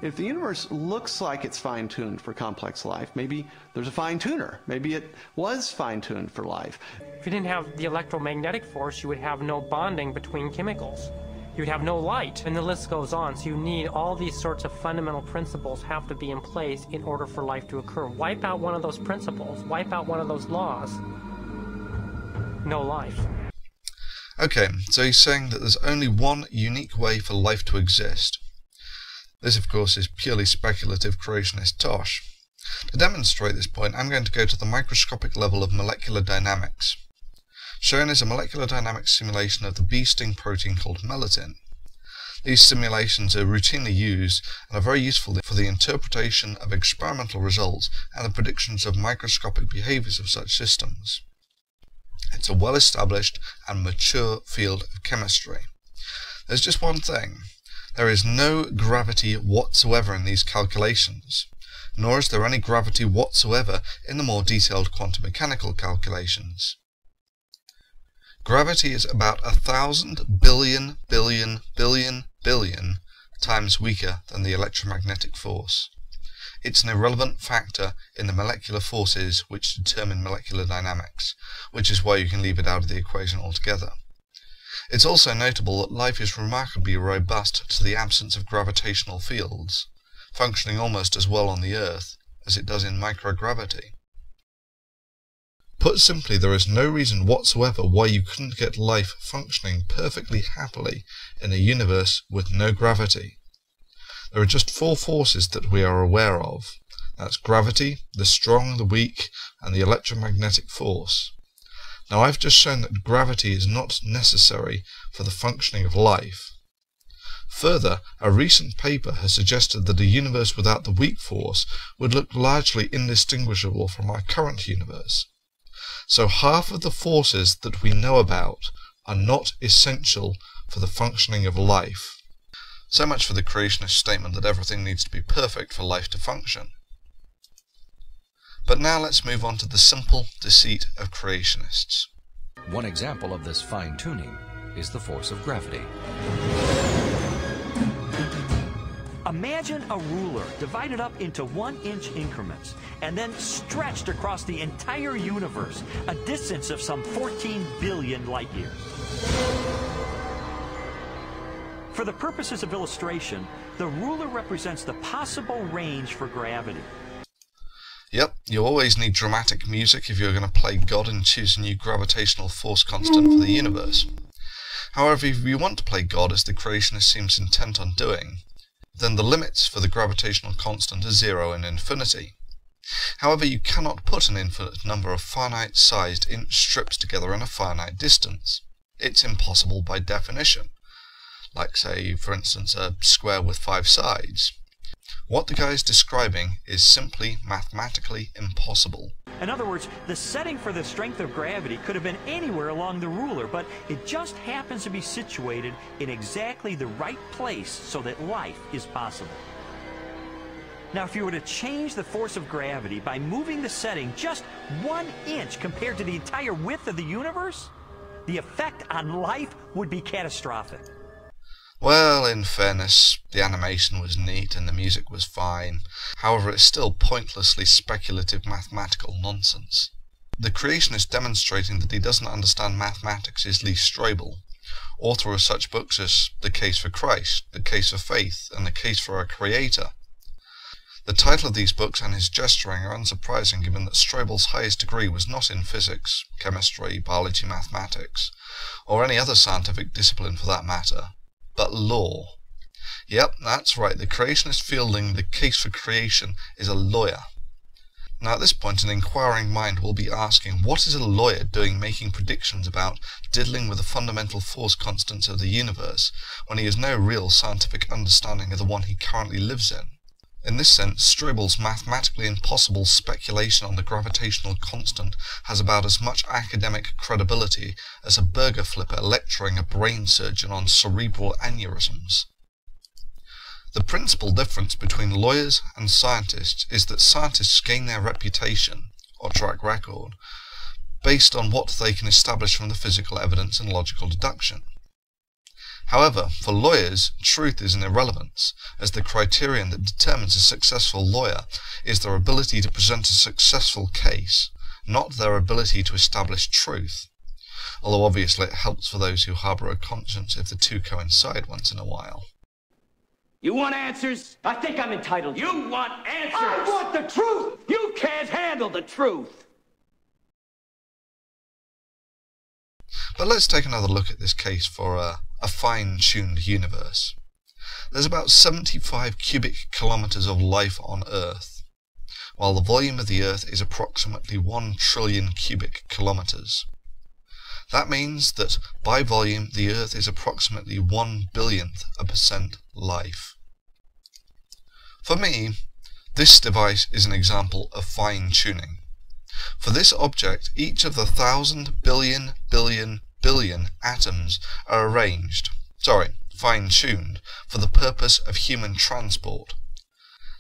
If the universe looks like it's fine-tuned for complex life, maybe there's a fine-tuner. Maybe it was fine-tuned for life. If you didn't have the electromagnetic force, you would have no bonding between chemicals. You'd have no light, and the list goes on. So you need all these sorts of fundamental principles have to be in place in order for life to occur. Wipe out one of those principles, wipe out one of those laws, no life. Okay, so he's saying that there's only one unique way for life to exist. This, of course, is purely speculative creationist tosh. To demonstrate this point, I'm going to go to the microscopic level of molecular dynamics. Shown is a molecular dynamics simulation of the bee-sting protein called melatonin. These simulations are routinely used and are very useful for the interpretation of experimental results and the predictions of microscopic behaviors of such systems. It's a well-established and mature field of chemistry. There's just one thing. There is no gravity whatsoever in these calculations, nor is there any gravity whatsoever in the more detailed quantum mechanical calculations. Gravity is about 1,000 billion times weaker than the electromagnetic force. It's an irrelevant factor in the molecular forces which determine molecular dynamics, which is why you can leave it out of the equation altogether. It's also notable that life is remarkably robust to the absence of gravitational fields, functioning almost as well on the Earth as it does in microgravity. Put simply, there is no reason whatsoever why you couldn't get life functioning perfectly happily in a universe with no gravity. There are just four forces that we are aware of. That's gravity, the strong, the weak, and the electromagnetic force. Now I've just shown that gravity is not necessary for the functioning of life. Further, a recent paper has suggested that a universe without the weak force would look largely indistinguishable from our current universe. So half of the forces that we know about are not essential for the functioning of life. So much for the creationist statement that everything needs to be perfect for life to function. But now let's move on to the simple deceit of creationists. One example of this fine-tuning is the force of gravity. Imagine a ruler divided up into 1-inch increments and then stretched across the entire universe, a distance of some 14 billion light years. For the purposes of illustration, the ruler represents the possible range for gravity. Yep, you always need dramatic music if you're going to play God and choose a new gravitational force constant for the universe. However, if you want to play God, as the creationist seems intent on doing, then the limits for the gravitational constant are 0 and infinity. However, you cannot put an infinite number of finite-sized inch strips together in a finite distance. It's impossible by definition. Like, say, for instance, a square with 5 sides. What the guy is describing is simply mathematically impossible. In other words, the setting for the strength of gravity could have been anywhere along the ruler, but it just happens to be situated in exactly the right place so that life is possible. Now, if you were to change the force of gravity by moving the setting just 1 inch compared to the entire width of the universe, the effect on life would be catastrophic. Well, in fairness, the animation was neat and the music was fine. However, it's still pointlessly speculative mathematical nonsense. The creationist demonstrating that he doesn't understand mathematics is Lee Strobel, author of such books as The Case for Christ, The Case for Faith, and The Case for Our Creator. The title of these books and his gesturing are unsurprising given that Strobel's highest degree was not in physics, chemistry, biology, mathematics, or any other scientific discipline for that matter, but law. Yep, that's right, the creationist fielding the case for creation is a lawyer. Now at this point an inquiring mind will be asking, what is a lawyer doing making predictions about diddling with the fundamental force constants of the universe when he has no real scientific understanding of the one he currently lives in? In this sense, Strobel's mathematically impossible speculation on the gravitational constant has about as much academic credibility as a burger flipper lecturing a brain surgeon on cerebral aneurysms. The principal difference between lawyers and scientists is that scientists gain their reputation, or track record, based on what they can establish from the physical evidence and logical deduction. However, for lawyers, truth is an irrelevance, as the criterion that determines a successful lawyer is their ability to present a successful case, not their ability to establish truth. Although obviously it helps for those who harbour a conscience if the two coincide once in a while. You want answers? I think I'm entitled. You want answers? I want the truth! You can't handle the truth! But let's take another look at this case for a fine-tuned universe. There's about 75 cubic kilometres of life on Earth, while the volume of the Earth is approximately 1 trillion cubic kilometres. That means that, by volume, the Earth is approximately 1/1000th% life. For me, this device is an example of fine-tuning. For this object, each of the 1,000 billion atoms are fine-tuned, for the purpose of human transport.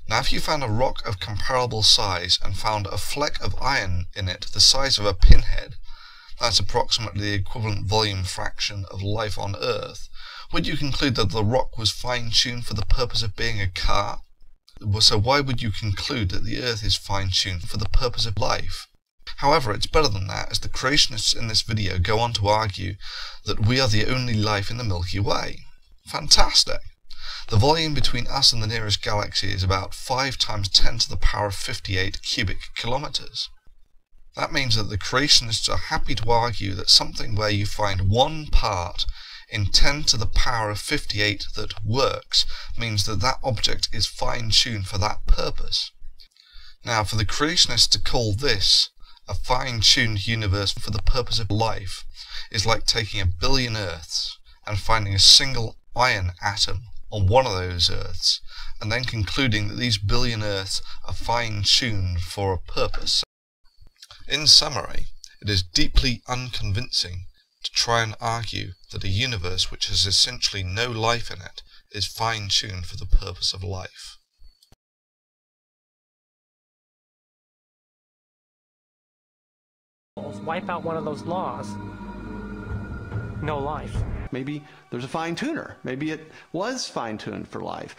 Now, if you found a rock of comparable size and found a fleck of iron in it the size of a pinhead, that's approximately the equivalent volume fraction of life on Earth, would you conclude that the rock was fine-tuned for the purpose of being a car? So why would you conclude that the Earth is fine-tuned for the purpose of life? However, it's better than that, as the creationists in this video go on to argue that we are the only life in the Milky Way. Fantastic! The volume between us and the nearest galaxy is about 5 × 10⁵ cubic kilometres. That means that the creationists are happy to argue that something where you find one part in 10⁵ that works means that that object is fine-tuned for that purpose. Now, for the creationists to call this a fine-tuned universe for the purpose of life is like taking 1 billion Earths and finding a single iron atom on one of those Earths, and then concluding that these billion Earths are fine-tuned for a purpose. In summary, it is deeply unconvincing to try and argue that a universe which has essentially no life in it is fine-tuned for the purpose of life. Wipe out one of those laws. No life. Maybe there's a fine tuner. Maybe it was fine-tuned for life.